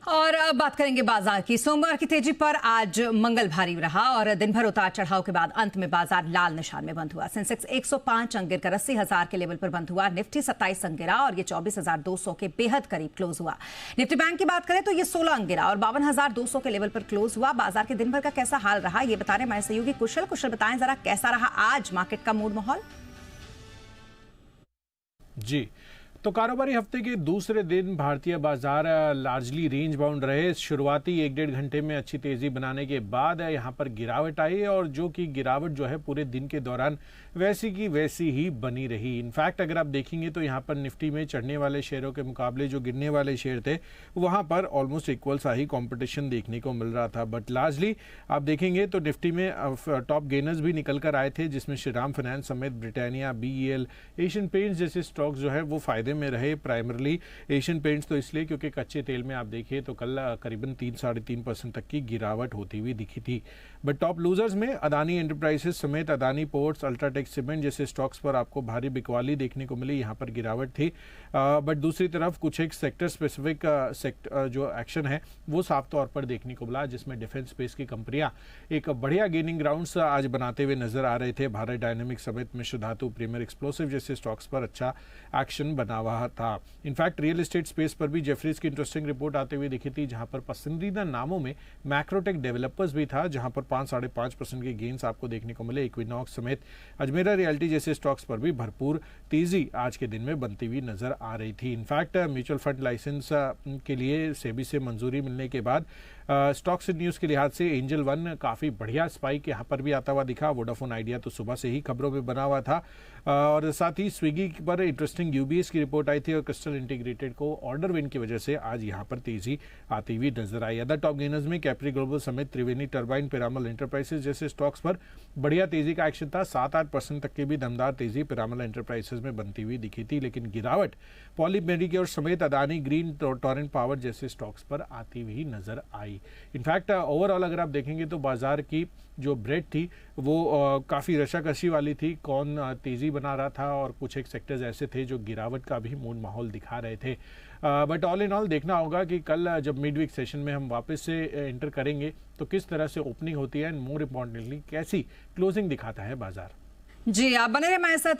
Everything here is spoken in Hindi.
और अब बात करेंगे बाजार की। सोमवार की तेजी पर आज मंगल भारी रहा और दिन भर उतार चढ़ाव के बाद अंत में बाजार लाल निशान में बंद हुआ। सेंसेक्स 105 अंक गिरकर 80,000 के लेवल पर बंद हुआ। निफ्टी 27 अंक गिरा और ये 24,200 के बेहद करीब क्लोज हुआ। निफ्टी बैंक की बात करें तो ये 16 अंक गिरा और 52,200 के लेवल पर क्लोज हुआ। बाजार के दिन भर का कैसा हाल रहा ये बता रहे हमारे सहयोगी कुशल बताएं जरा कैसा रहा आज मार्केट का मूड माहौल। जी तो कारोबारी हफ्ते के दूसरे दिन भारतीय बाजार लार्जली रेंज बाउंड रहे। शुरुआती 1-1.5 घंटे में अच्छी तेजी बनाने के बाद यहां पर गिरावट आई और जो कि गिरावट जो है पूरे दिन के दौरान वैसी की वैसी ही बनी रही। इनफैक्ट अगर आप देखेंगे तो यहां पर निफ्टी में चढ़ने वाले शेयरों के मुकाबले जो गिरने वाले शेयर थे वहां पर ऑलमोस्ट इक्वल सा ही कॉम्पिटिशन देखने को मिल रहा था। बट लार्जली आप देखेंगे तो निफ्टी में टॉप गेनर्स भी निकल कर आए थे, जिसमें श्रीराम फाइनेंस समेत ब्रिटानिया, BEL, एशियन पेंट्स जैसे स्टॉक्स जो है वो फायदे में रहे। प्राइमरली एशियन पेंट्स तो इसलिए क्योंकि कच्चे तेल में आप देखिए तो कल करीबन 3-3.5% तक की गिरावट होती हुई दिखी थी। बट टॉप लूजर्स में अदानी एंटरप्राइजेस समेत अदानी पोर्ट्स, अल्ट्राटेक सीमेंट जैसे स्टॉक्स पर आपको भारी बिकवाली देखने को मिली, यहाँ पर गिरावट थी। बट दूसरी तरफ कुछ एक सेक्टर स्पेसिफिक जो एक्शन है वो साफ तौर पर देखने को मिला, जिसमें डिफेंस स्पेस की कंपनियां एक बढ़िया गेनिंग ग्राउंड्स आज बनाते हुए नजर आ रहे थे। भारत डायनेमिक्स समेत मिश्र धातु, प्रीमियर एक्सप्लोसिव जैसे स्टॉक्स पर अच्छा एक्शन बना हुआ था। इनफैक्ट रियल एस्टेट स्पेस पर भी जेफरीज की इंटरेस्टिंग रिपोर्ट आते हुए दिखी थी, जहां पर पसंदीदा नामों में मैक्रोटेक डेवलपर्स भी था, जहां पर 5-5.5% के गेन्स आपको देखने को मिले। इक्विनॉक्स समेत अजमेरा रियल्टी जैसे स्टॉक्स पर भी भरपूर तेजी आज के दिन में बनती हुई नजर आ रही थी। इनफैक्ट म्यूचुअल फंड लाइसेंस के लिए सेबी से मंजूरी मिलने के बाद स्टॉक्स न्यूज़ के लिहाज से एंजल वन काफ़ी बढ़िया स्पाइक यहाँ पर भी आता हुआ दिखा। वोडाफोन आइडिया तो सुबह से ही खबरों में बना हुआ था और साथ ही स्विगी पर इंटरेस्टिंग UBS की रिपोर्ट आई थी और क्रिस्टल इंटीग्रेटेड को ऑर्डर विन की वजह से आज यहाँ पर तेजी आती हुई नजर आई। अदर टॉप गेनर्स में कैप्री ग्लोबल समेत त्रिवेणी टर्बाइन, पिरामल एंटरप्राइजेस जैसे स्टॉक्स पर बढ़िया तेजी का एक्शन था। 7-8% तक की भी दमदार तेजी पिरामल एंटरप्राइजेस में बनती हुई दिखी थी, लेकिन गिरावट पॉली मेडिकेयर समेत अदानी ग्रीन, टोरेंट पावर जैसे स्टॉक्स पर आती हुई नजर आई। इनफैक्ट ओवरऑल अगर आप देखेंगे तो बाजार की जो ब्रेड थी वो काफ़ी रशाकशी वाली थी। कौन तेज़ी बना रहा था और कुछ एक सेक्टर्स ऐसे थे जो गिरावट का भी मूड माहौल दिखा रहे थे। बट ऑल इन ऑल देखना होगा कि कल जब मिड वीक सेशन में हम वापस से एंटर करेंगे तो किस तरह से ओपनिंग होती है एंड मोर इम्पॉर्टेंटली कैसी क्लोजिंग दिखाता है बाजार। जी आप बने रहे हमारे साथ।